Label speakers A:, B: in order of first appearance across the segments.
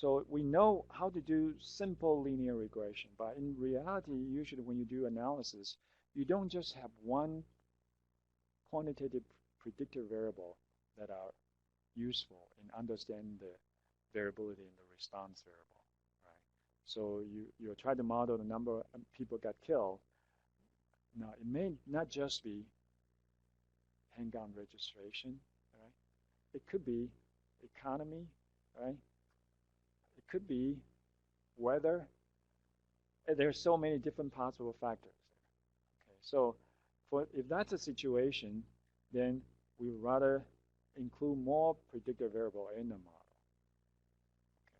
A: So we know how to do simple linear regression, but in reality, usually when you do analysis, you don't just have one quantitative predictor variable that are useful in understanding the variability in the response variable, right? So you try to model the number of people got killed. Now, it may not just be handgun registration, right? It could be economy, right? It could be weather. There's so many different possible factors. Okay, so if that's a situation, then we rather include more predictor variable in the model. Okay.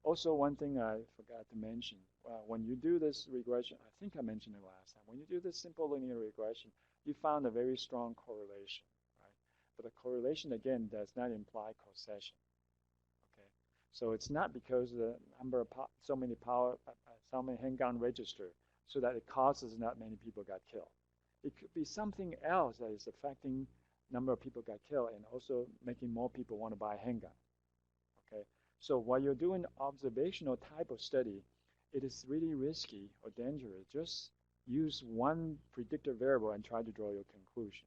A: Also, one thing I forgot to mention, when you do this regression, I think I mentioned it last time, when you do this simple linear regression, you found a very strong correlation, right? But the correlation, again, does not imply causation. Okay, so it's not because the number of so many handgun register, so that it causes not many people got killed. It could be something else that is affecting number of people got killed and also making more people want to buy a handgun. Okay, so while you're doing observational type of study, it is really risky or dangerous. Just use one predictor variable and try to draw your conclusion.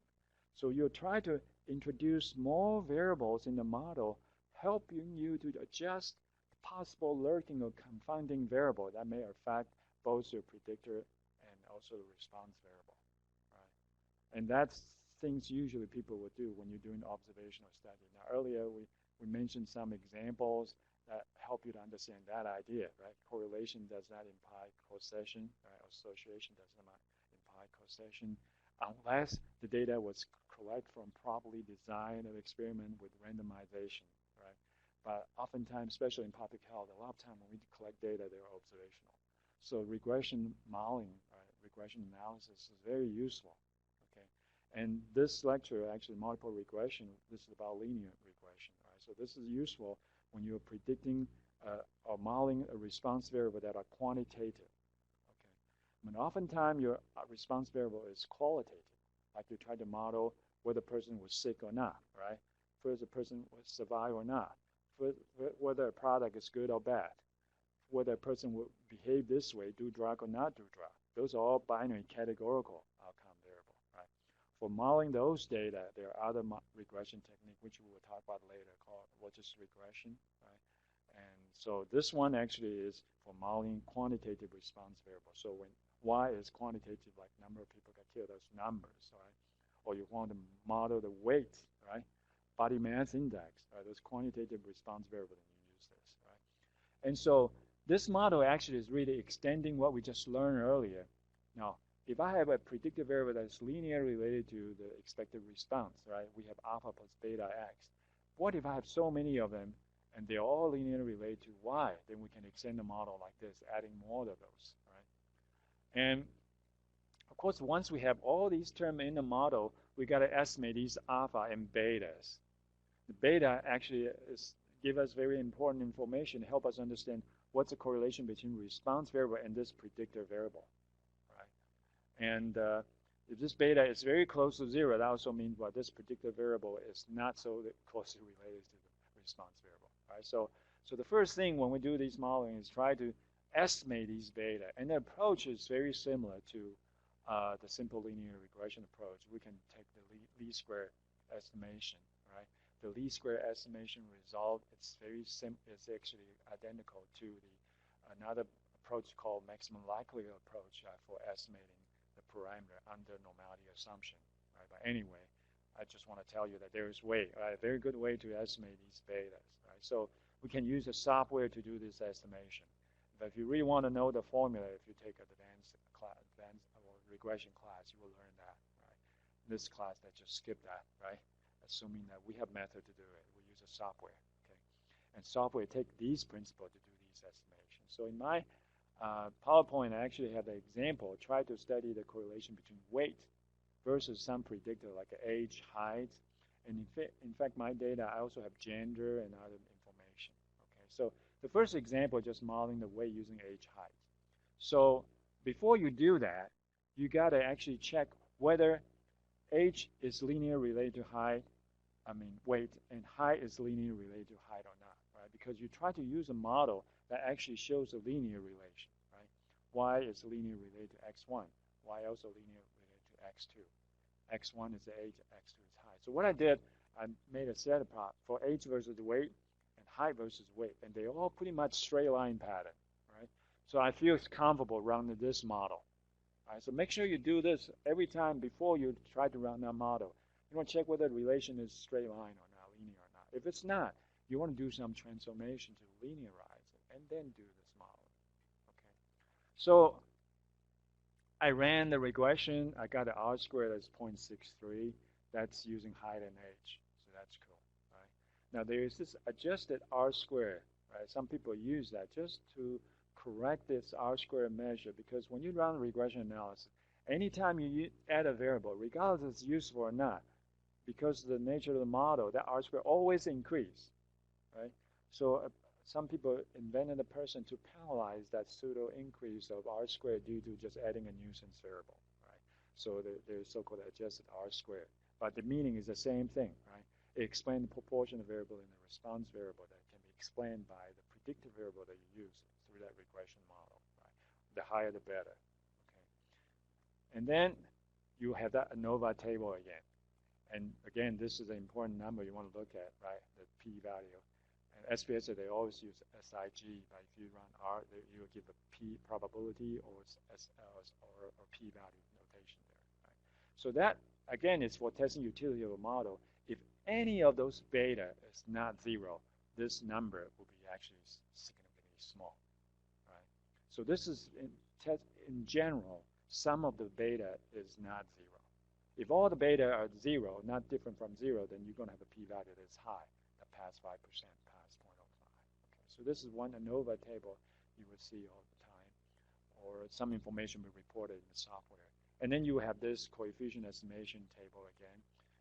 A: So you'll try to introduce more variables in the model, helping you to adjust possible lurking or confounding variable that may affect both your predictor and also the response variable, right? And that's things usually people would do when you're doing observational study. Now, earlier we mentioned some examples that help you to understand that idea, right? Correlation does not imply causation, right? Association does not imply causation, unless the data was correct from properly designed experiment with randomization, right? But oftentimes, especially in public health, a lot of time when we collect data, they're observational. So regression modeling, right? Regression analysis is very useful. And this lecture, actually multiple regression, this is about linear regression, right? So this is useful when you're predicting or modeling a response variable that are quantitative, okay? I mean, oftentimes your response variable is qualitative, like you try to model whether a person was sick or not, right? Whether the person will survive or not, whether a product is good or bad, whether a person will behave this way, do drug or not do drug. Those are all binary categorical outcome variable, right? For modeling those data, there are other regression techniques which we will talk about later called just regression, right? And so this one actually is for modeling quantitative response variable. So when Y is quantitative, like number of people got killed, those numbers, right? Or you want to model the weight, right? Body mass index, right? Those quantitative response variable, then you use this, right? And so this model actually is really extending what we just learned earlier. Now, if I have a predictive variable that's linearly related to the expected response, right? We have alpha plus beta x. What if I have so many of them and they're all linearly related to y? Then we can extend the model like this, adding more of those, right? And of course, once we have all these terms in the model, we got to estimate these alpha and betas. The beta actually give us very important information, help us understand what's the correlation between response variable and this predictor variable. And if this beta is very close to 0, that also means what this predictor variable is not so closely related to the response variable, right? So the first thing when we do these modeling is try to estimate these beta. And the approach is very similar to the simple linear regression approach. We can take the least square estimation, right? The least square estimation result, it's actually identical to another approach called maximum likelihood approach for estimating the parameter under normality assumption, right? But anyway, I just want to tell you that there is a very good way to estimate these betas, right? So we can use the software to do this estimation. But if you really want to know the formula, if you take an advanced or regression class, you will learn that, right? In this class, let's just skip that, right? Assuming that we have method to do it, we use a software, okay? And software take these principles to do these estimations. So in my PowerPoint, I actually have an example. Try to study the correlation between weight versus some predictor like age, height, and in fact, my data, I also have gender and other information. Okay, so the first example, just modeling the weight using age, height. So before you do that, you got to actually check whether age is linear related to height, weight, and height is linear related to height or not, right? because you try to use a model that actually shows a linear relation, right? Y is linear related to x1. Y also linear related to x2. X1 is the age, x2 is height. So what I did, I made a set apart for age versus weight and height versus weight, and they all pretty much straight line pattern, right? So I feel it's comfortable running this model. Right, so make sure you do this every time before you try to run that model. You want to check whether the relation is straight line or not, linear or not. If it's not, you want to do some transformation to linearize it and then do this model. Okay. So I ran the regression. I got an R squared that's 0.63. That's using height and age. So that's cool. Right. Now there is this adjusted R squared. Right. Some people use that just to correct this R squared measure, because when you run regression analysis, anytime you add a variable, regardless if it's useful or not, because of the nature of the model, that R squared always increase, right? So some people invented a person to penalize that pseudo increase of R squared due to just adding a nuisance variable, right? So there's so-called adjusted R squared, but the meaning is the same thing, right? It explains the proportion of variable in the response variable that can be explained by the predictive variable that you use through that regression model, right? The higher the better, okay? And then you have that ANOVA table again. And again, this is an important number you want to look at, right? The p-value. And SPSS, they always use SIG, but if you run R, you will give a p probability or p-value notation there, right? So that, again, is for testing utility of a model. If any of those beta is not 0, this number will be actually significantly small. So this is, in general, sum of the beta is not 0. If all the beta are 0, not different from 0, then you're going to have a p-value that's high, that past 5%, past 0.05. Okay, so this is one ANOVA table you will see all the time, or some information will be reported in the software. And then you have this coefficient estimation table again.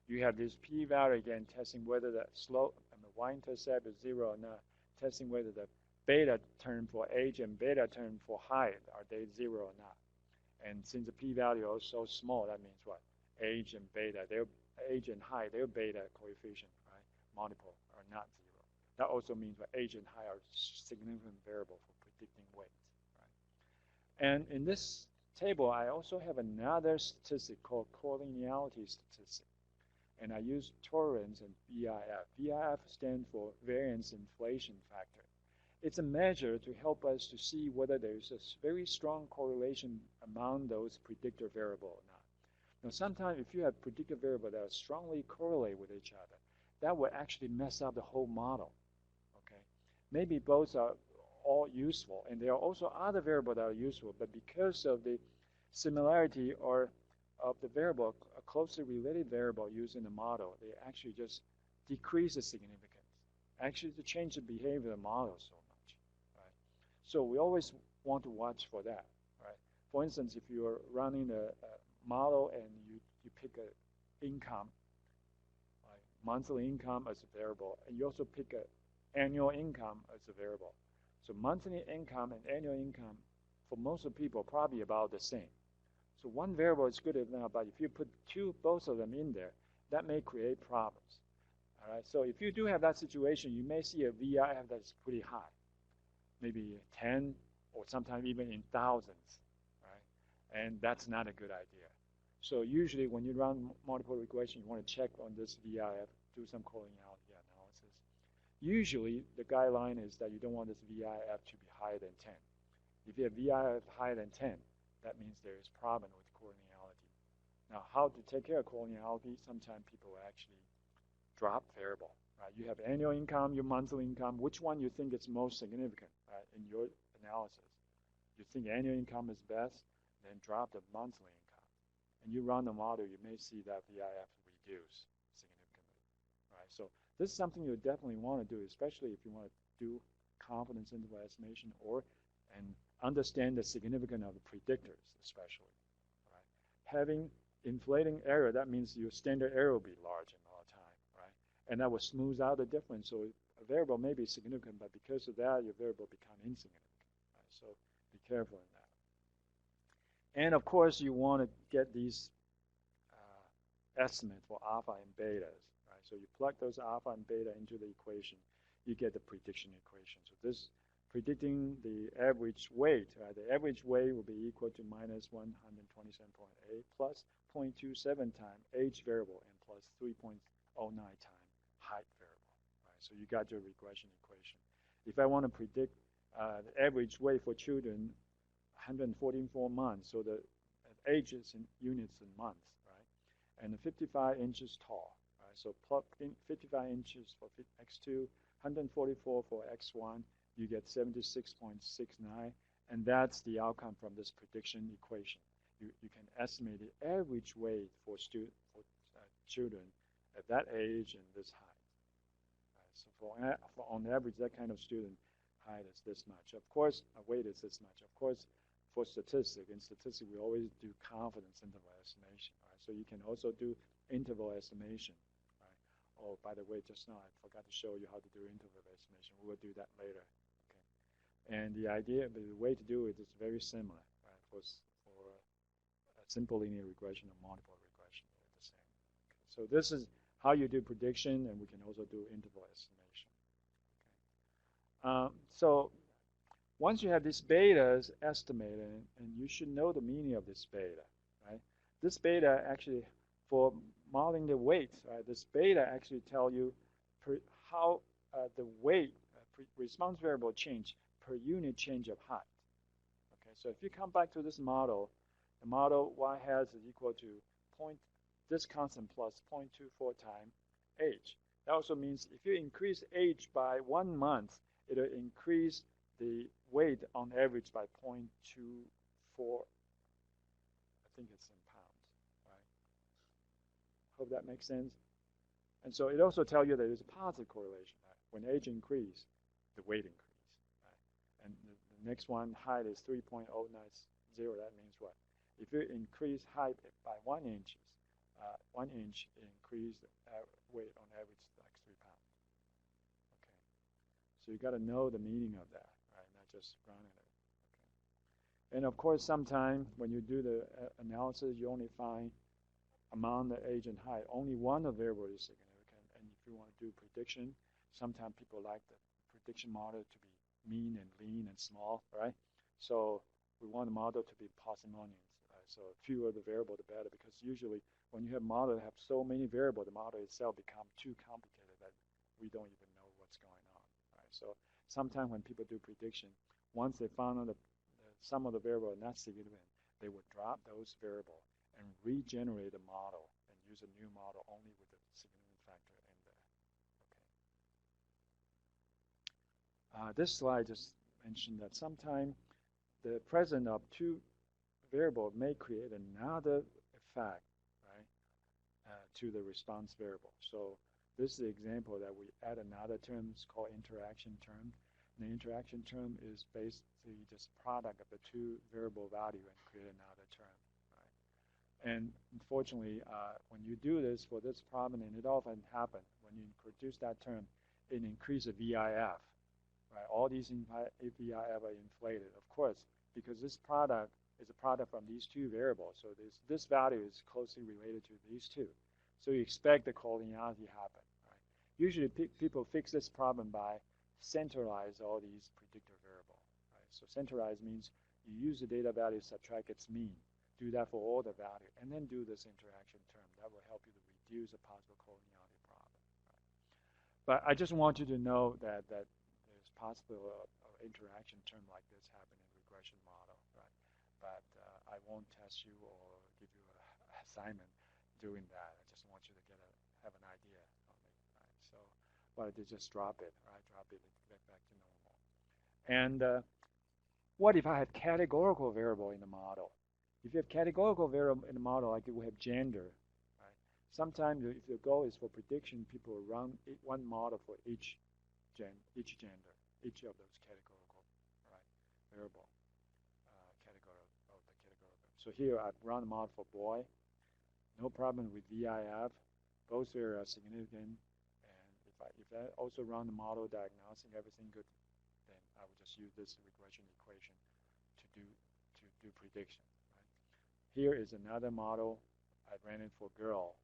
A: You have this p-value again, testing whether the slope and the y-intercept is 0 or not, testing whether the beta term for age and beta term for height, are they 0 or not? And since the p-value is so small, that means what? Age and beta, their age and height, their beta coefficient, right, multiple, are not 0. That also means that age and height are significant variable for predicting weight, right? And in this table, I also have another statistic called collinearity statistic. And I use tolerance and VIF. VIF stands for variance inflation factor. It's a measure to help us to see whether there's a very strong correlation among those predictor variables or not. Now, sometimes if you have predictor variables that are strongly correlate with each other, that will actually mess up the whole model. Okay, maybe both are all useful, and there are also other variables that are useful, but because of the similarity or of the variable, a closely related variable used in the model, they actually just decrease the significance, actually to change the behavior of the model so much, right? So we always want to watch for that, right? For instance, if you are running a model and you pick an income, right? Monthly income as a variable, and you also pick an annual income as a variable. So monthly income and annual income, for most of people, probably about the same. So one variable is good enough, but if you put both of them in there, that may create problems. All right. So if you do have that situation, you may see a VIF that's pretty high, maybe 10 or sometimes even in thousands, right? And that's not a good idea. So usually when you run multiple regression, you want to check on this VIF, do some collinearity analysis. Usually the guideline is that you don't want this VIF to be higher than 10. If you have VIF higher than 10, that means there is problem with collinearity. Now, how to take care of collinearity? Sometimes people actually drop variable, right? You have annual income, your monthly income. Which one you think is most significant, right, in your analysis? You think annual income is best, then drop the monthly income. And you run the model, you may see that VIF reduce significantly, right? So this is something you definitely want to do, especially if you want to do confidence interval estimation and understand the significance of the predictors, especially, right? Having inflating error, that means your standard error will be large all the time, right? And that will smooth out the difference. So a variable may be significant, but because of that, your variable become insignificant, right? So be careful in that. And of course, you want to get these estimates for alpha and betas, right? So you plug those alpha and beta into the equation. you get the prediction equation. So this predicting the average weight, the average weight will be equal to minus 127.8 plus 0.27 times age variable and plus 3.09 times height variable. Right? So you got your regression equation. If I want to predict the average weight for children, 144 months, so the age is in units in months, right? And 55 inches tall, right? So plug in 55 inches for x2, 144 for x1, you get 76.69, and that's the outcome from this prediction equation. You can estimate the average weight for children at that age and this height. Right? So for on average, that kind of student height is this much. Of course, weight is this much. Of course, for statistics, in statistics, we always do confidence interval estimation. Right? So you can also do interval estimation. Right? Oh, by the way, just now I forgot to show you how to do interval estimation. We will do that later. Okay. And the idea, the way to do it is very similar. Right? For simple linear regression or multiple regression, they're the same. Okay. So this is how you do prediction, and we can also do interval estimation. Okay. So once you have these betas estimated, and you should know the meaning of this beta, right? This beta actually, for modeling the weight, right? This beta actually tell you how the weight response variable change per unit change of height. Okay, so if you come back to this model, the model y has is equal to this constant plus 0.24 times age. That also means if you increase age by 1 month, it'll increase the weight on average by 0.24. I think it's in pounds, right? Hope that makes sense. And so it also tells you that there's a positive correlation. Right? When age increase, the weight increase. Right? And the next one, height is 3.090. That means what? If you increase height by 1 inch, 1 inch increase weight on average like 3 pounds. Okay. So you got to know the meaning of that. Not just running it. Okay. And of course, sometimes when you do the analysis, you only find among the age and height, only one of the variable is significant. And if you want to do prediction, sometimes people like the prediction model to be mean and lean and small, right? So we want the model to be parsimonious. So fewer the variable, the better, because usually when you have a model that have so many variables, the model itself becomes too complicated that we don't even know what's going on, right? So sometimes when people do prediction, once they found out that some of the variables are not significant, they would drop those variables and regenerate a model and use a new model only with the significant factor in there. Okay. This slide just mentioned that sometimes the presence of two variables may create another effect, right, to the response variable. So this is the example that we add another term. It's called interaction term. The interaction term is basically just product of the two variable value and create another term, right? And unfortunately, when you do this for this problem, and it often happens, when you introduce that term, it increases VIF, right? All these VIF are inflated, of course, because this product is a product from these two variables. So this value is closely related to these two. So you expect the collinearity happen, right? Usually people fix this problem by centralize all these predictor variables, right? So centralize means you use the data value, subtract its mean, do that for all the value, and then do this interaction term. That will help you to reduce the possible collinearity problem, right? But I just want you to know that there's possible interaction term like this happen in regression model, right? But I won't test you or give you an assignment doing that. I just want you to have an idea of it, right? So what I did, just drop it, right? Drop it and get back to normal. And what if I have categorical variable in the model? If you have categorical variable in the model, like we have gender, right? Sometimes if the goal is for prediction, people will run one model for each gender, each of those categorical, right, variable. So here I've run a model for boy, no problem with VIF, both are significant, and if I also run the model diagnosing everything good, then I would just use this regression equation to do prediction. Right? Here is another model. I ran it for girl,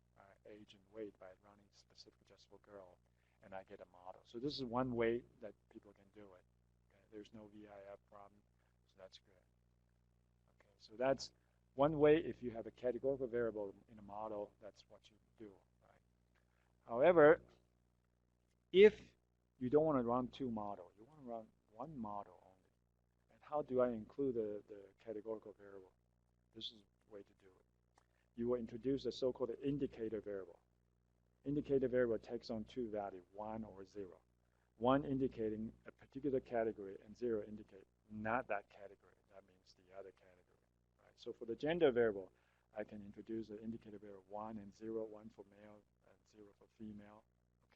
A: age and weight by running specific just for girl, and I get a model. So this is one way that people can do it. Okay? There's no VIF problem, so that's good. Okay, so that's one way. If you have a categorical variable in a model, that's what you do. Right? However, if you don't want to run two models, you want to run one model only. And how do I include the categorical variable? This is the way to do it. You will introduce a so-called indicator variable. Indicator variable takes on two values, 1 or 0. 1 indicating a particular category and 0 indicate not that category. That means the other category. Right? So for the gender variable, I can introduce an indicator variable 1 and 0, 1 for male and 0 for female.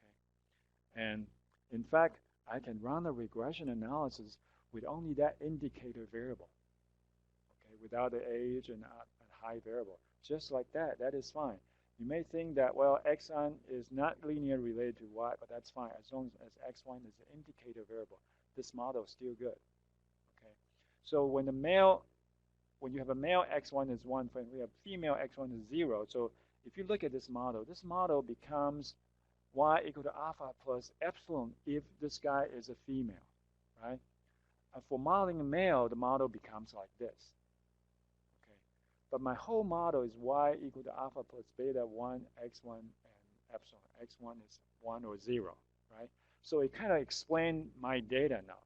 A: Okay. And in fact, I can run a regression analysis with only that indicator variable, okay, without the age and high variable. Just like that, that is fine. You may think that, well, x1 is not linearly related to y, but that's fine. As long as x1 is an indicator variable, this model is still good. Okay. So when you have a male x1 is 1, when we have female x1 is 0. So if you look at this model becomes y equal to alpha plus epsilon if this guy is a female, right? For modeling a male, the model becomes like this. Okay, but my whole model is y equal to alpha plus beta 1, x1, and epsilon. x1 is 1 or 0, right? So it kind of explains my data now.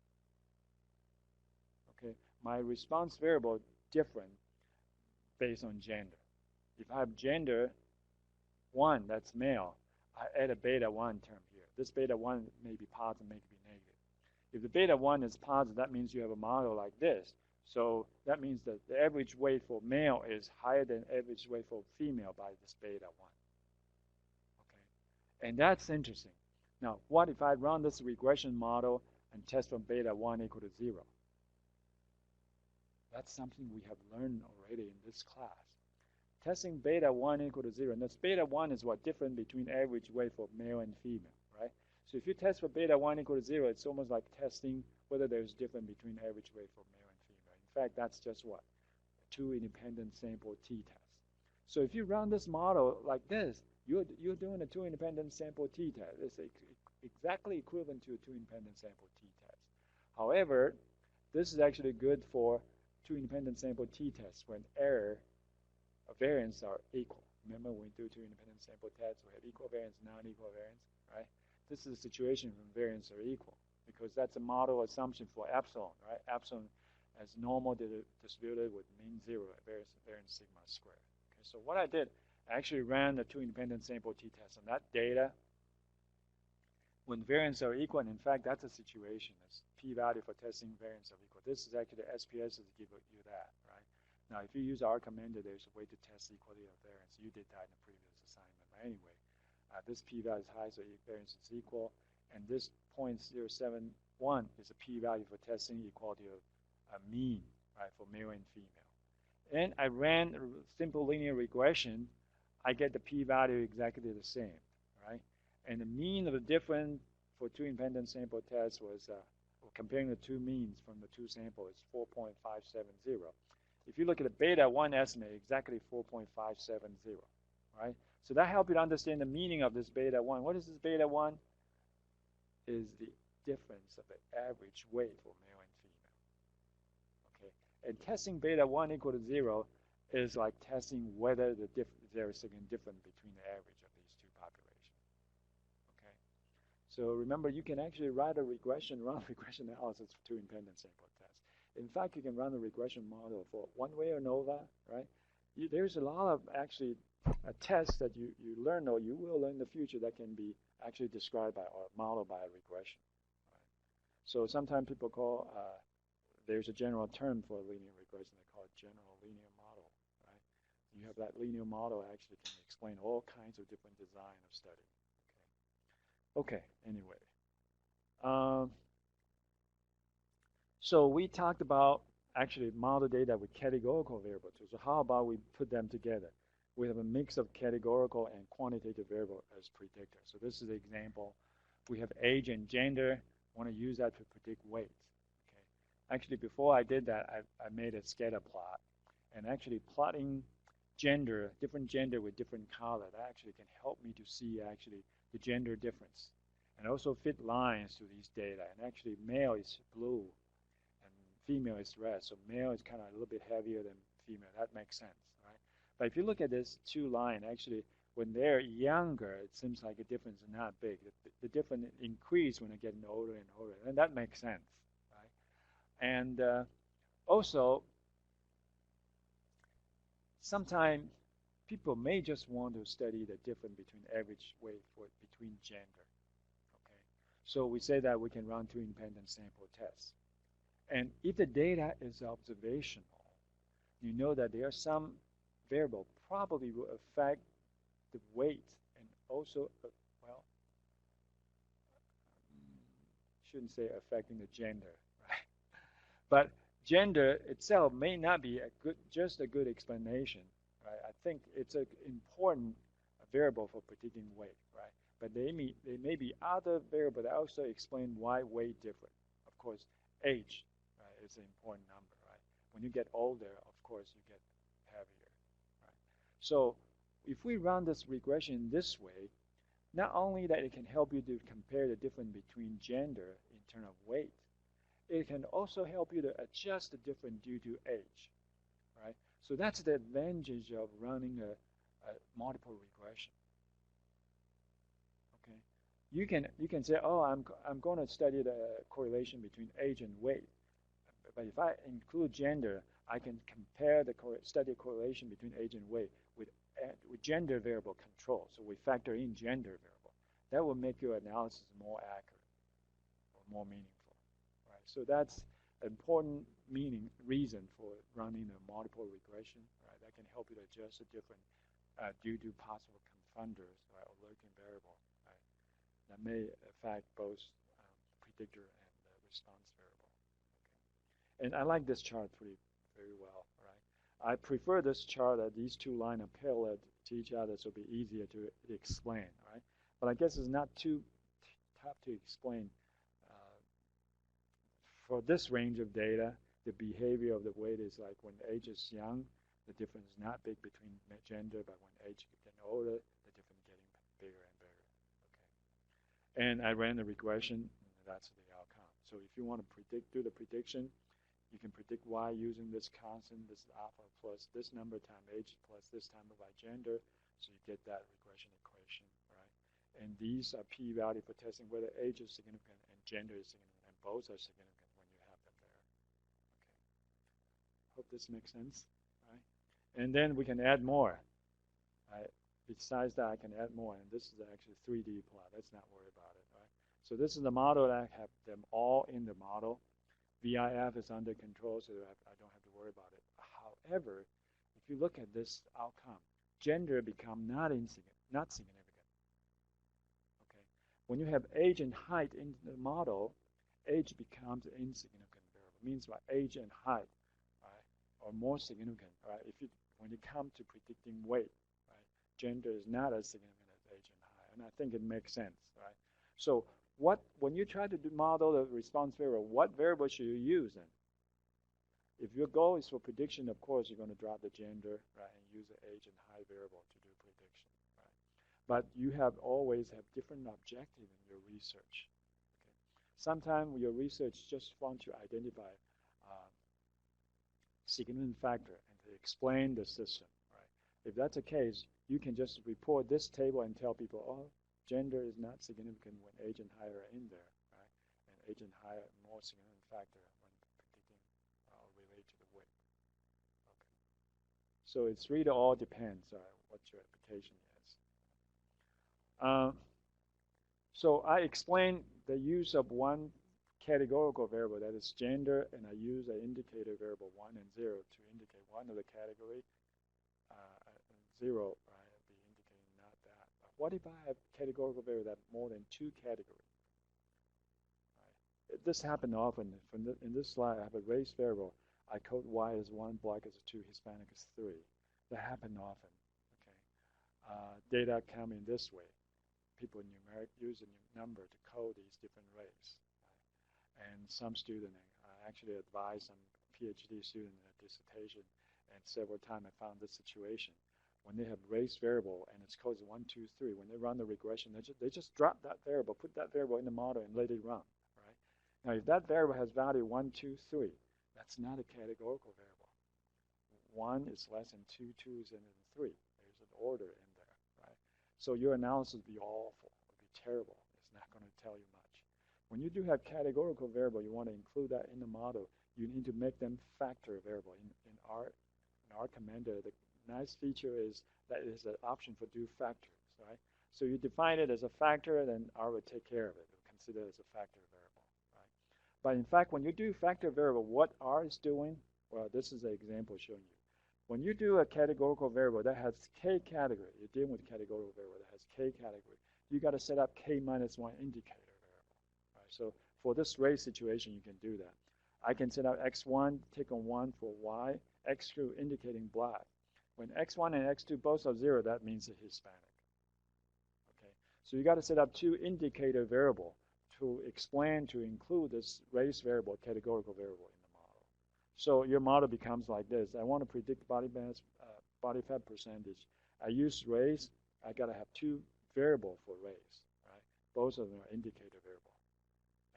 A: Okay, my response variable different based on gender. If I have gender 1, that's male, I add a beta 1 term here. This beta 1 may be positive, may be negative. If the beta 1 is positive, that means you have a model like this. So that means that the average weight for male is higher than average weight for female by this beta 1. Okay, and that's interesting. Now, what if I run this regression model and test from beta 1 equal to 0? That's something we have learned already in this class. Testing beta 1 equal to 0. And this beta 1 is what difference between average weight for male and female, right? So if you test for beta 1 equal to 0, it's almost like testing whether there's difference between average weight for male and female. In fact, that's just what? A two independent sample t-test. So if you run this model like this, you're doing a two independent sample t-test. It's exactly equivalent to a two independent sample t-test. However, this is actually good for two independent sample t-tests when error variance are equal. Remember when we do two independent sample tests, we have equal variance, non-equal variance, right? This is a situation when variance are equal because that's a model assumption for epsilon, right? Epsilon as normal distributed with mean 0, variance sigma squared. Okay, so what I did, I actually ran the two independent sample t-tests on that data when variance are equal, and in fact, that's a situation. It's p-value for testing variance are equal. This is actually the SPS is give you that, right? Now, if you use R commander, there's a way to test the equality of variance. You did that in the previous assignment. But anyway, this p-value is high, so variance is equal. And this 0.071 is a p-value for testing equality of a mean, right, for male and female. And I ran a simple linear regression. I get the p-value exactly the same, right? And the mean of the difference for two independent sample tests was, comparing the two means from the two samples, is 4.570. If you look at the beta 1 estimate, exactly 4.570, right? So that helps you to understand the meaning of this beta 1. What is this beta 1? Is the difference of the average weight for male and female. Okay, and testing beta 1 equal to 0 is like testing whether there is a difference between the average of these two populations. Okay, so remember, you can actually run a regression analysis for two independent sample tests. In fact, you can run a regression model for one-way ANOVA, right? There's a lot of actually tests that you learn or you will learn in the future that can be actually described by or modeled by a regression. Right? So sometimes people call, there's a general term for linear regression, they call it general linear model, right? You have that linear model actually can explain all kinds of different design of study. Okay, anyway. So we talked about actually model data with categorical variables. So how about we put them together? We have a mix of categorical and quantitative variable as predictor. So this is the example. We have age and gender. I want to use that to predict weight. Okay. Actually, before I did that, I made a scatter plot. And actually plotting gender, different gender with different color, that actually can help me to see actually the gender difference. and also fit lines to these data. And actually, male is blue, and female is red. So male is kind of a little bit heavier than female. That makes sense, right? But if you look at this two line, actually, when they're younger, it seems like the difference is not big. The difference increase when they're getting older and older, and that makes sense, right? And also, sometimes people may just want to study the difference between average weight between gender. Okay, so we say that we can run two independent sample tests, and if the data is observational, you know that there are some variable probably will affect the weight and also, well, shouldn't say affecting the gender, right? But gender itself may not be just a good explanation, right? I think it's an important variable for predicting weight, right? But they may be other variables that also explain why weight different. Of course, age, right, is an important number, right? When you get older, of course, you get heavier, right? So if we run this regression this way, not only that it can help you to compare the difference between gender in terms of weight, it can also help you to adjust the difference due to age, right? So that's the advantage of running a multiple regression. Okay, you can say, oh, I'm going to study the correlation between age and weight, but if I include gender, I can compare the study correlation between age and weight with gender variable control. So we factor in gender variable. That will make your analysis more accurate or more meaningful, right? So that's an important reason for running a multiple regression, right? That can help you to adjust the difference due to possible confunders, right, or lurking variable, right? That may affect both predictor and response variable. Okay. And I like this chart very well, right? I prefer this chart that these two lines are parallel to each other, so it'll be easier to explain, right? But I guess it's not too tough to explain. For this range of data, the behavior of the weight is like when age is young, the difference is not big between gender, but when age is getting older, the difference is getting bigger and bigger. Okay. And I ran the regression, and that's the outcome. So if you want to do the prediction, you can predict y using this constant, this alpha plus this number times age plus this number by gender, so you get that regression equation, right? And these are p-value for testing whether age is significant and gender is significant, and both are significant when you have them there. Okay. Hope this makes sense, right? And then we can add more. Right? Besides that, I can add more, and this is actually 3D plot. Let's not worry about it, right? So this is the model that I have them all in the model. VIF is under control, so I don't have to worry about it. However, if you look at this outcome, gender become not significant. Okay, when you have age and height in the model, age becomes an insignificant variable. It means like age and height, right, are more significant, right? When you come to predicting weight, right, gender is not as significant as age and height, and I think it makes sense, right? So when you try to model the response variable, what variable should you use then? If your goal is for prediction, of course, you're going to drop the gender, right, and use the age and height variable to do prediction, right? But you always have different objectives in your research. Okay? Sometimes your research just wants to identify significant factor and to explain the system, right? If that's the case, you can just report this table and tell people, oh, gender is not significant when age and height are in there, right? And age and height are more significant factor when predicting related to the weight. Okay. So it's really all depends what your application is. So I explained the use of one categorical variable, that is gender, and I use an indicator variable 1 and 0 to indicate one of the category, 0, right? What if I have categorical variable that have more than 2 categories? Right. This happens often. In this slide, I have a race variable. I code Y as 1, Black as 2, Hispanic as 3. That happens often. Okay. Data come in this way. People use a number to code these different races. Right. And some student, I actually advised some PhD student in a dissertation, and several times I found this situation. when they have race variable and it's called 1, 2, 3, when they run the regression, they just drop that variable, put that variable in the model and let it run, right? Now, if that variable has value 1, 2, 3, that's not a categorical variable. 1 is less than 2, 2 is less than 3. There's an order in there, right? So your analysis would be awful, it would be terrible. It's not going to tell you much. When you do have categorical variable, you want to include that in the model. You need to make them factor variable. In our commander, the nice feature is that it is an option for do factors, right? So you define it as a factor, then R will take care of it. It will consider it as a factor variable, right? But in fact, when you do factor variable, what R is doing, well, this is an example showing you. When you do a categorical variable that has K category, you're dealing with a categorical variable that has K category, you got to set up K minus 1 indicator variable, right? So for this race situation, you can do that. I can set up X1, take on 1 for Y, X2 indicating black. When X1 and X2 both are 0, that means a Hispanic. Okay, so you got to set up 2 indicator variable to explain, to include this race variable, categorical variable in the model. So your model becomes like this. I want to predict body body fat percentage. I use race. I got to have 2 variable for race, right? Both of them are indicator variable.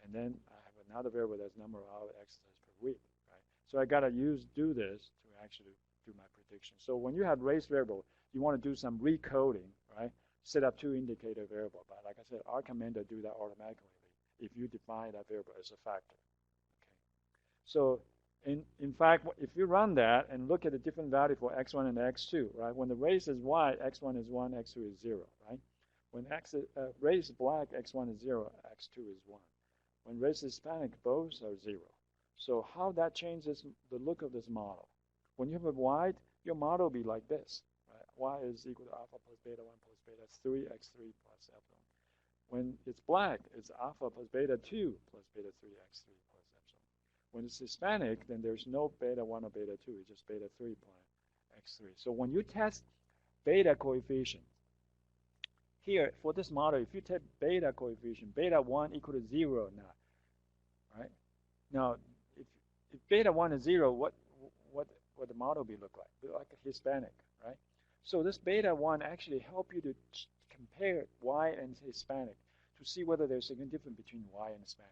A: And then I have another variable that's number of hour exercise per week, right? So I got to do this to actually do my prediction. So when you have race variable, you want to do some recoding, right? Set up 2 indicator variable. But like I said, our commander do that automatically if you define that variable as a factor. Okay. So in fact, if you run that and look at the different value for x1 and x2, right? When the race is white, x1 is 1, x2 is 0, right? When race is black, x1 is 0, x2 is 1. When race is Hispanic, both are 0. So how that changes the look of this model? When you have a white, your model will be like this, right? Y is equal to alpha plus beta 1 plus beta 3, x3 plus epsilon. When it's black, it's alpha plus beta 2 plus beta 3, x3 plus epsilon. When it's Hispanic, then there's no beta 1 or beta 2, it's just beta 3 plus x3. So when you test beta coefficient, here, for this model, if you take beta coefficient, beta 1 equal to 0 now, right? Now, if beta 1 is 0, what the model be look like? Be like a Hispanic, right? So this beta 1 actually help you to compare Y and Hispanic to see whether there's a significant difference between Y and Hispanic.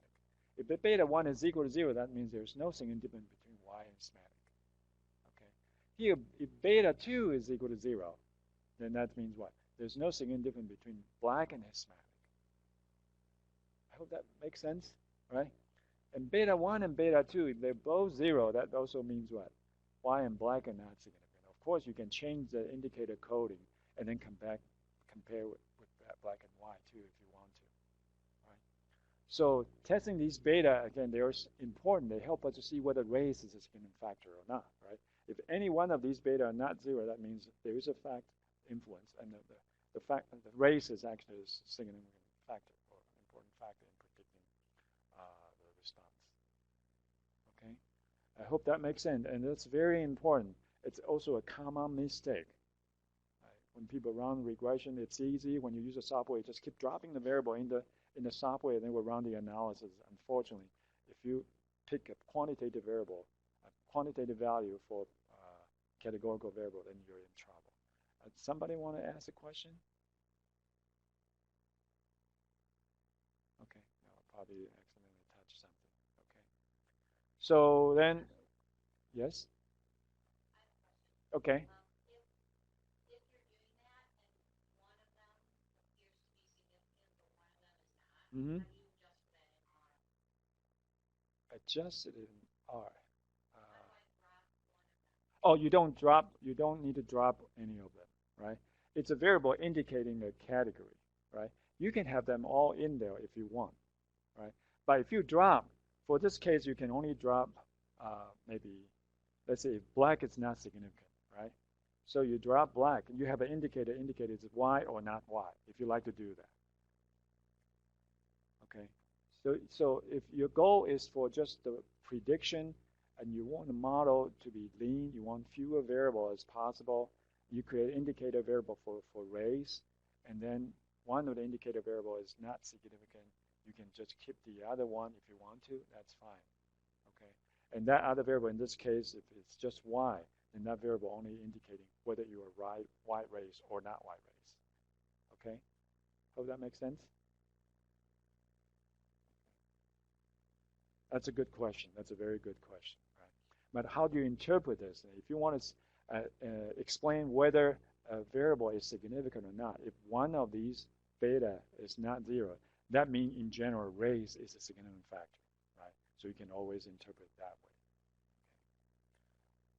A: If the beta 1 is equal to 0, that means there's no significant difference between Y and Hispanic. Okay. Here, if beta 2 is equal to 0, then that means what? There's no significant difference between black and Hispanic. I hope that makes sense, right? And beta 1 and beta 2, if they're both 0, that also means what? Y and black are not significant. Of course, you can change the indicator coding and then compare with black and Y too if you want to, right? So testing these beta, again, they're important. They help us to see whether race is a significant factor or not, right? If any one of these beta are not 0, that means there is a fact influence, and the fact that the race is actually a significant factor or an important factor in predicting the response. Okay, I hope that makes sense, and that's very important. It's also a common mistake. Right? When people run regression, it's easy. When you use a software, you just keep dropping the variable in the software, and then we'll run the analysis. Unfortunately, if you pick a quantitative variable, a quantitative value for categorical variable, then you're in trouble. Somebody want to ask a question? Okay, I'll probably accidentally touch something. Okay. So then, yes? Okay.
B: If you're doing that and one of them appears to be significant but one of them is not, how do you adjust that in R?
A: Adjust it in R.
B: How do I drop one of them?
A: Oh, you don't need to drop any of them, right? It's a variable indicating a category, right? You can have them all in there if you want, right? But if you drop, for this case, you can only drop maybe, let's say if black is not significant, right? So you drop black, and you have an indicator indicated is Y or not Y, if you like to do that. Okay, so if your goal is for just the prediction and you want the model to be lean, you want fewer variables as possible, you create indicator variable for race, and then one of the indicator variable is not significant. You can just keep the other one if you want to, that's fine. Okay, and that other variable in this case, if it's just Y, and that variable only indicating whether you are white race or not white race. Okay? Hope that makes sense? That's a good question. That's a very good question. Right? But how do you interpret this? If you want to explain whether a variable is significant or not, if one of these beta is not 0, that means in general race is a significant factor. Right? So you can always interpret that way.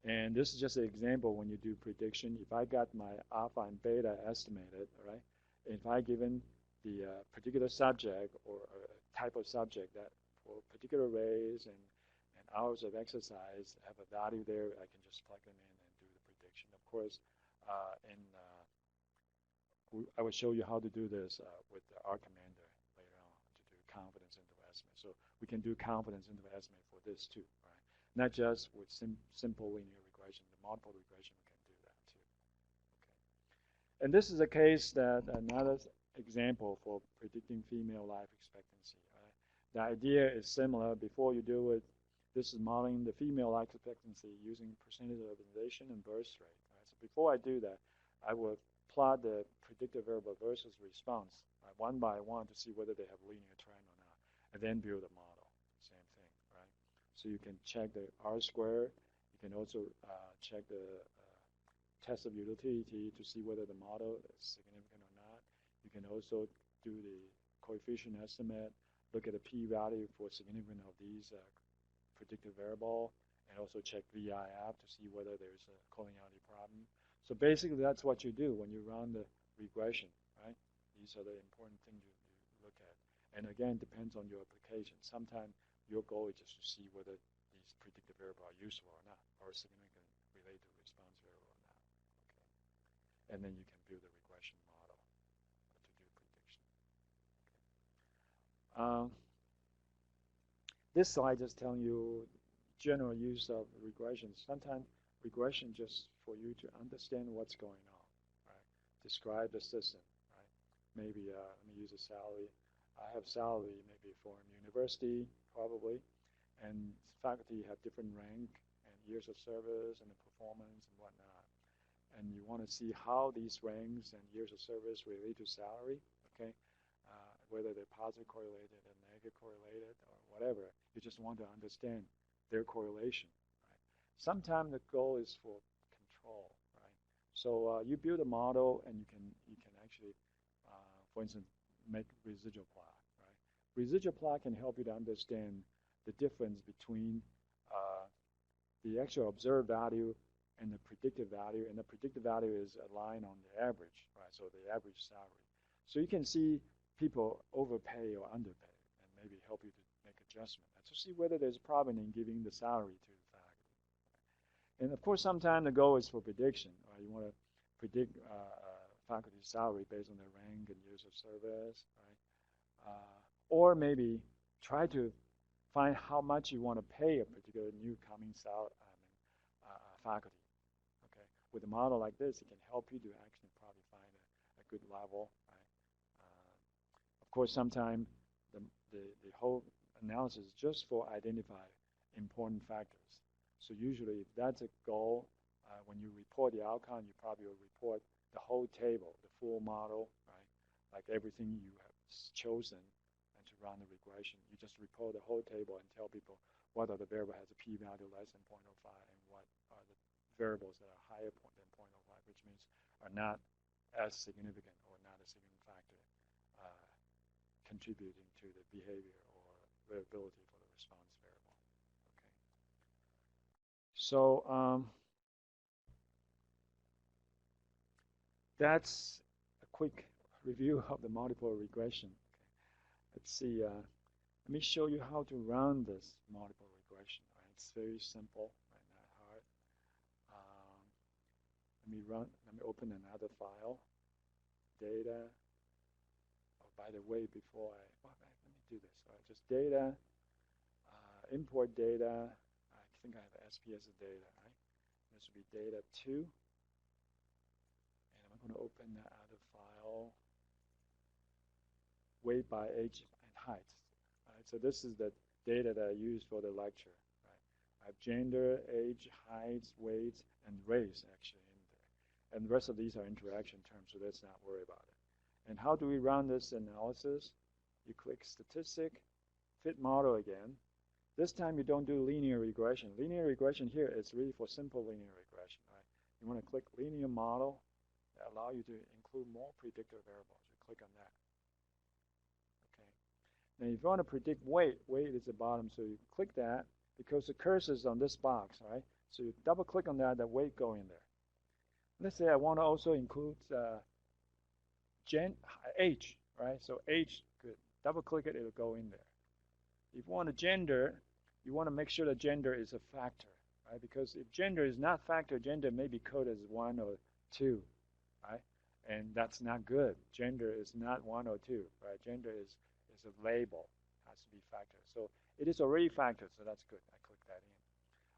A: And this is just an example when you do prediction. If I got my alpha and beta estimated, right? If I given the particular subject or type of subject that for particular race and hours of exercise have a value there, I can just plug them in and do the prediction. Of course, I will show you how to do this with our commander later on to do confidence interval estimate. So we can do confidence interval estimate for this too, right? Not just with simple linear regression, the multiple regression we can do that too. Okay. And this is a case that another example for predicting female life expectancy. Right? The idea is similar. Before you do it, this is modeling the female life expectancy using percentage of urbanization and birth rate. Right? So before I do that, I will plot the predicted variable versus response, right, one by one to see whether they have linear trend or not, and then build a model. Same thing, right? So you can check the R-square. You can also check the test of utility to see whether the model is significant or not. You can also do the coefficient estimate, look at the p-value for significance of these predicted variable, and also check VIF to see whether there's a collinearity problem. So basically, that's what you do when you run the regression, right? These are the important things you look at. And again, depends on your application. Sometimes your goal is just to see whether these predicted variables are useful or not, or significant related to response variable or not. Okay. And then you can build a regression model to do prediction. Okay. This slide just telling you general use of regression. Sometimes regression just for you to understand what's going on, right? Describe the system, right? Maybe let me use a salary. I have salary maybe for a university, probably, and faculty have different rank and years of service and the performance and whatnot. And you want to see how these ranks and years of service relate to salary, okay? Whether they're positive correlated or negative correlated or whatever. You just want to understand their correlation. Sometimes the goal is for control, right? So you build a model and you can actually, for instance, make residual plot, right? Residual plot can help you to understand the difference between the actual observed value and the predicted value, and the predicted value is a line on the average, right? So the average salary. So you can see people overpay or underpay, and maybe help you to make adjustment to see whether there's a problem in giving the salary to the faculty. And of course, sometimes the goal is for prediction. Right? You want to predict faculty salary based on their rank and years of service, right? Or maybe try to find how much you want to pay a particular new coming faculty. Okay, with a model like this, it can help you to actually probably find a good level. Right? Of course, sometimes the whole analysis is just for identify important factors. So usually, if that's a goal, when you report the outcome, you probably will report the whole table, the full model, right? Like everything you have chosen and to run the regression. You just report the whole table and tell people what are the variable has a p-value less than 0.05 and what are the variables that are higher than 0.05, which means are not as significant or not a significant factor contributing to the behavior or variability for the response variable. Okay. So that's a quick review of the multiple regression. Okay. Let's see. Let me show you how to run this multiple regression. Right? It's very simple, right? Not hard. Let me open another file. Data. Oh, by the way, before let me do this. All right, just data. Import data. I think I have SPS data, right? This would be data 2. And I'm going to open that other file. Weight by age and height. Right? So this is the data that I use for the lecture. Right? I have gender, age, height, weight, and race actually in there. And the rest of these are interaction terms, so let's not worry about it. And how do we run this analysis? You click statistic, fit model again. This time you don't do linear regression. Linear regression here is really for simple linear regression, right? You want to click linear model that allow you to include more predictor variables. You click on that. Okay. Now if you want to predict weight, weight is the bottom, so you click that because the cursor is on this box, right? So you double click on that, weight go in there. Let's say I want to also include age, right? So age, good. Double click it, it'll go in there. If you want a gender, you want to make sure that gender is a factor, right? Because if gender is not factor, gender may be coded as 1 or 2, right? And that's not good. Gender is not 1 or 2, right? Gender is a label, has to be factor. So it is already factor, so that's good. I click that in.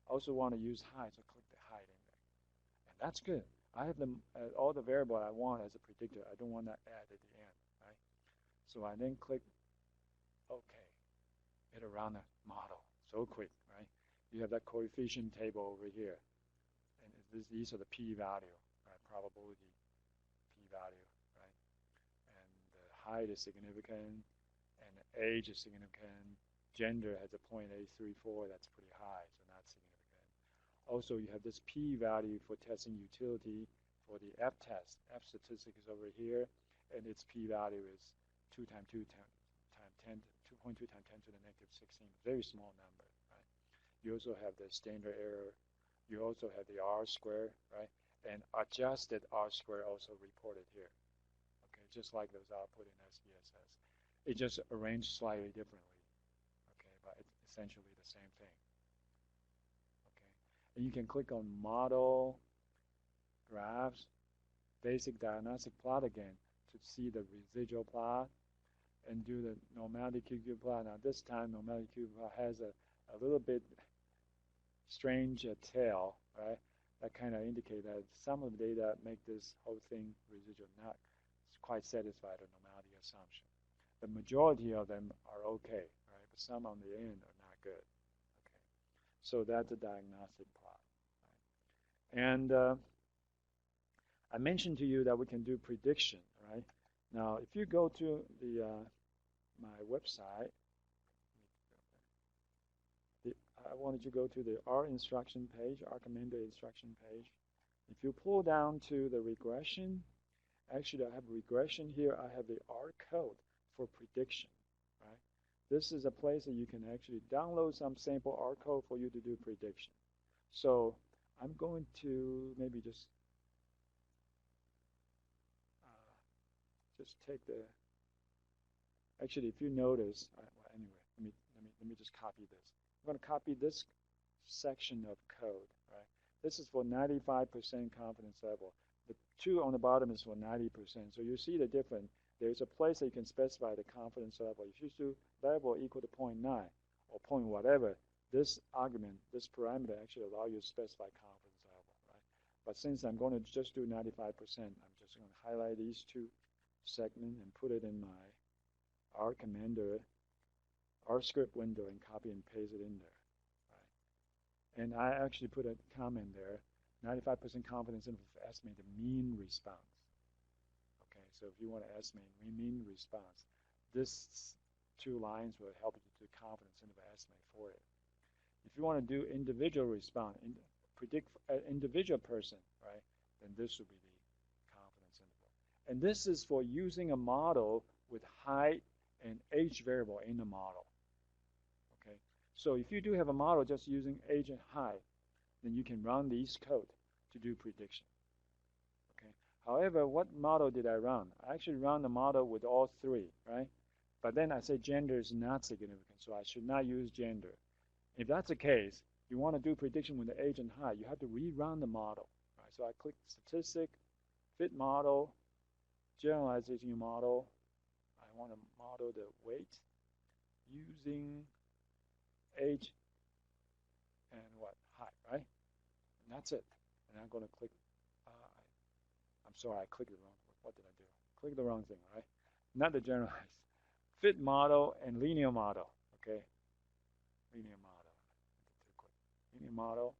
A: I also want to use height, so click the height in there. And that's good. I have all the variable I want as a predictor. I don't want that add at the end, right? So I then click OK. It'll run a model so quick, right? You have that coefficient table over here. And these are the p-value, right? Probability p-value, right? And the height is significant, and the age is significant. Gender has a 0.834, that's pretty high, so not significant. Also, you have this p-value for testing utility for the f-test. F-statistic is over here, and its p-value is 2 times 2 times 10, 2.2 times 10 to the negative 16, very small number, right? You also have the standard error. You also have the R square, right? And adjusted R square also reported here. Okay, just like those output in SPSS. It just arranged slightly differently. Okay, but it's essentially the same thing. Okay, and you can click on model, graphs, basic diagnostic plot again to see the residual plot and do the normality QQ plot. Now this time normality QQ plot has a little bit strange tail, right? That kind of indicate that some of the data make this whole thing residual not quite satisfied with normality assumption. The majority of them are okay, right? But some on the end are not good. Okay, so that's a diagnostic plot. Right? And I mentioned to you that we can do prediction, right? Now, if you go to the my website, I wanted you to go to the R instruction page, R recommended instruction page. If you pull down to the regression, actually I have regression here. I have the R code for prediction, right? This is a place that you can actually download some sample R code for you to do prediction. So I'm going to maybe just take the, actually if you notice, well, anyway, let me just copy this. I'm going to copy this section of code, right? This is for 95% confidence level. The 2 on the bottom is for 90%. So you see the difference. There's a place that you can specify the confidence level. If you do level equal to 0.9 or point whatever, this argument, this parameter actually allows you to specify confidence level, right? But since I'm going to just do 95%, I'm just going to highlight these 2 segments and put it in my R commander, R script window, and copy and paste it in there, right? And I actually put a comment there, 95% confidence interval for estimate the mean response. Okay, so if you want to estimate mean response, this 2 lines will help you to do confidence interval estimate for it. If you want to do individual response, predict an individual person, right, then this would be the confidence interval. And this is for using a model with height and age variable in the model. Okay, so if you do have a model just using age and height, then you can run these code to do prediction. Okay. However, what model did I run? I actually ran the model with all 3, right? But then I said gender is not significant, so I should not use gender. If that's the case, you want to do prediction with the age and height, you have to rerun the model. Right? So I click statistic, fit model, generalization model. I want to model the weight using age and what? Height, right? And that's it. And I'm going to click, I'm sorry, I clicked the wrong, what did I do? Click the wrong thing, right? Not the generalized. Fit model and linear model, okay? Linear model. model,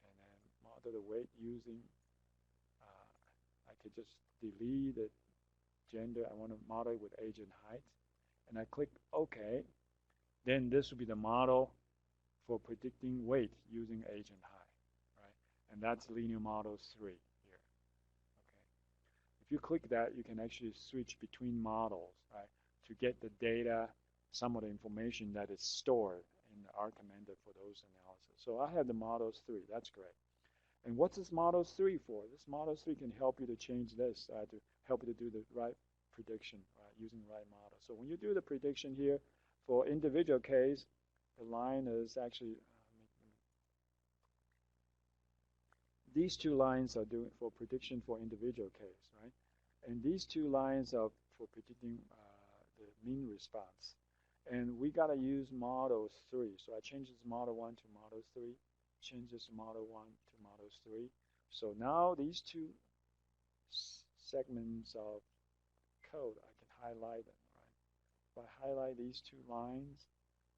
A: and then model the weight using, I could just delete the gender. I want to model it with age and height. And I click OK. Then this will be the model for predicting weight using age and height, right? And that's linear model 3 here. Okay. If you click that, you can actually switch between models, right, to get the data, some of the information that is stored in the R commander for those analysis. So I have the models 3. That's great. And what's this models 3 for? This models 3 can help you to change this, to help you to do the right prediction, right, using the right model. So when you do the prediction here, for individual case, the line is actually, these two lines are doing for prediction for individual case, right? And these two lines are for predicting the mean response. And we got to use model 3. So I change this model 1 to model 3, change this model 1 to model 3. So now these two segments of code, I can highlight them. If I highlight these two lines,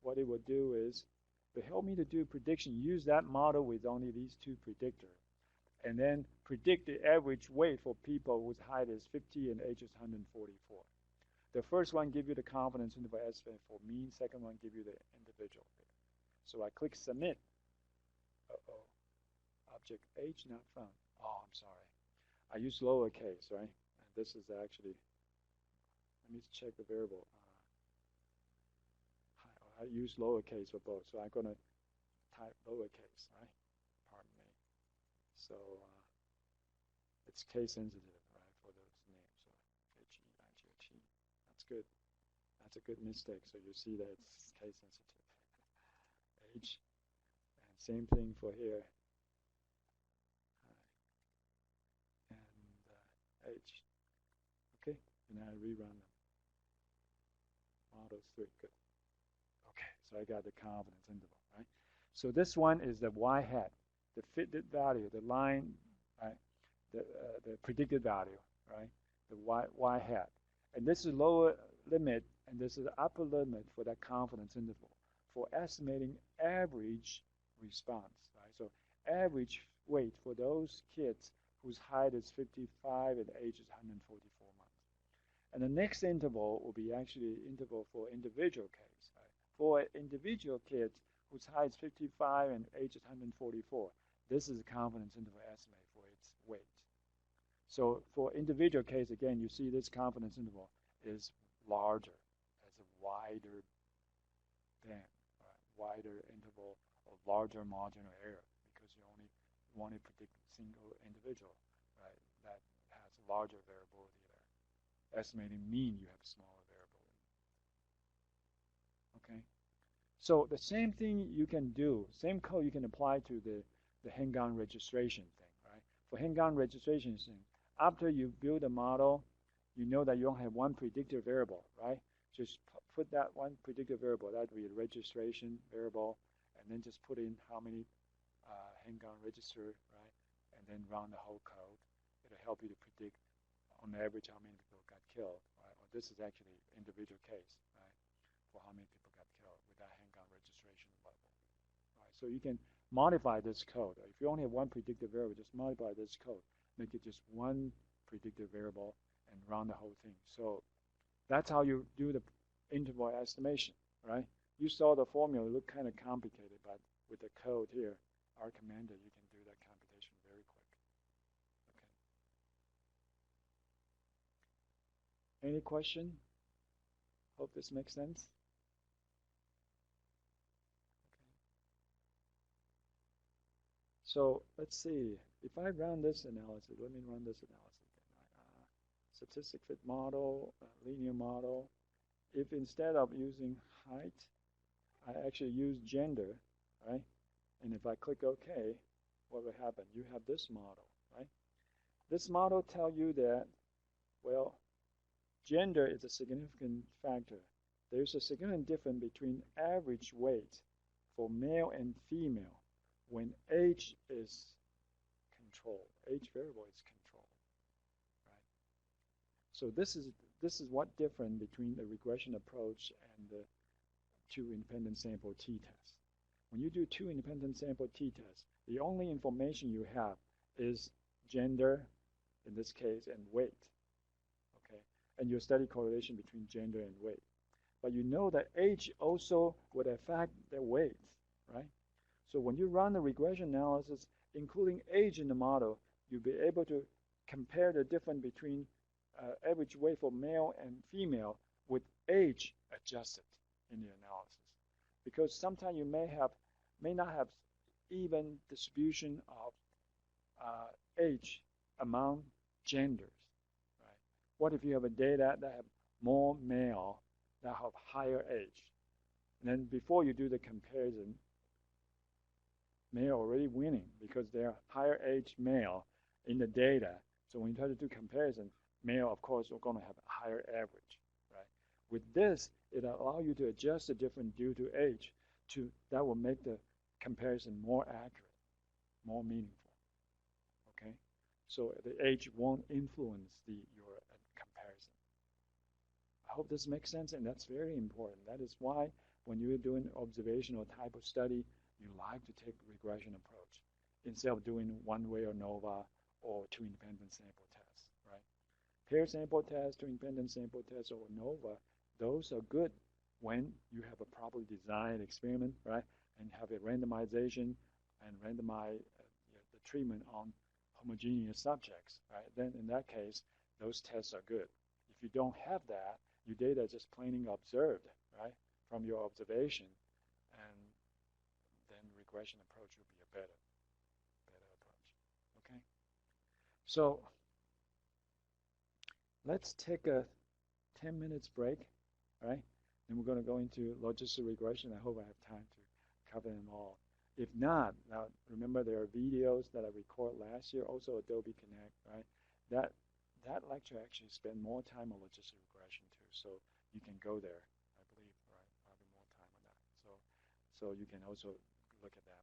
A: what it will do is to help me to do prediction, use that model with only these two predictors, and then predict the average weight for people whose height is 50 and age is 144. The first one give you the confidence interval estimate for mean, second one give you the individual. So I click submit. Object H not found. Oh, I'm sorry. I use lowercase, right? And this is actually, let me check the variable. I use lowercase for both, so I'm going to type lowercase, right? Pardon me. So it's case sensitive, right, for those names. So H-E-I-G-H-E. That's good. That's a good mistake. So you see that it's case sensitive. H. And same thing for here. And H. Okay, and I rerun them. Models 3, good. Okay, so I got the confidence interval, right? So this one is the y hat, the fitted value, the line, right? The predicted value, right? The y hat. And this is lower limit, and this is upper limit for that confidence interval for estimating average response, right? So average weight for those kids whose height is 55 and age is 144 months. And the next interval will be actually interval for individual case, right? For individual kids whose height is 55 and age is 144, this is a confidence interval estimate for its weight. So for individual case, again, you see this confidence interval is larger, has a wider band, right? Wider interval of larger margin of error because you only want to predict a single individual, right? That has larger variability there. Estimating mean, you have smaller variability. Okay? So the same thing you can do, same code you can apply to the hang-on registration thing, right? For hang-on registration thing, after you build a model, you know that you don't have one predictor variable, right? Just put that one predictor variable, that would be a registration variable, and then just put in how many hang-on register, right? And then run the whole code. It'll help you to predict on average how many people got killed, right? Or this is actually individual case, right? For how many people got killed with that hang-on registration level, right? So you can modify this code. If you only have one predictive variable, just modify this code. Make it just one predictive variable and run the whole thing. So that's how you do the interval estimation, right? You saw the formula, it looked kind of complicated, but with the code here, R commander, you can do that computation very quick. Okay. Any question? Hope this makes sense. So let's see. If I run this analysis, let me run this analysis again. Statistic fit model, linear model. If instead of using height, I actually use gender, right? And if I click OK, what will happen? You have this model, right? This model tells you that, well, gender is a significant factor. There's a significant difference between average weight for male and female when age is controlled. Age variable is controlled, right? So this is what different between the regression approach and the two independent sample t-test. when you do two independent sample t-tests, the only information you have is gender, in this case, and weight. Okay, and you study correlation between gender and weight. But you know that age also would affect the weight, right? So when you run the regression analysis, including age in the model, you'll be able to compare the difference between average weight for male and female with age adjusted in the analysis. Because sometimes you may not have even distribution of age among genders, right? What if you have a data that have more male that have higher age? And then before you do the comparison, male already winning because they're higher age male in the data. So when you try to do comparison, male, of course, are going to have a higher average, right? With this, it allows you to adjust the difference due to age that will make the comparison more accurate, more meaningful, okay? So the age won't influence your comparison. I hope this makes sense, and that's very important. That is why when you're doing observational type of study, you like to take regression approach instead of doing one-way ANOVA or two independent sample tests, right? Pair sample test, two independent sample test, or ANOVA, those are good when you have a properly designed experiment, right? And have a randomization and randomize the treatment on homogeneous subjects, right? Then in that case, those tests are good. If you don't have that, your data is just plainly observed, right, from your observation, and then regression approach will be a better approach, okay? So let's take a 10 minutes break, right? Then we're going to go into logistic regression. I hope I have time to cover them all. If not, now remember there are videos that I recorded last year, also Adobe Connect, right? That lecture actually spent more time on logistic regression too, so you can go there, I believe, right? Probably more time on that. So you can also look at that.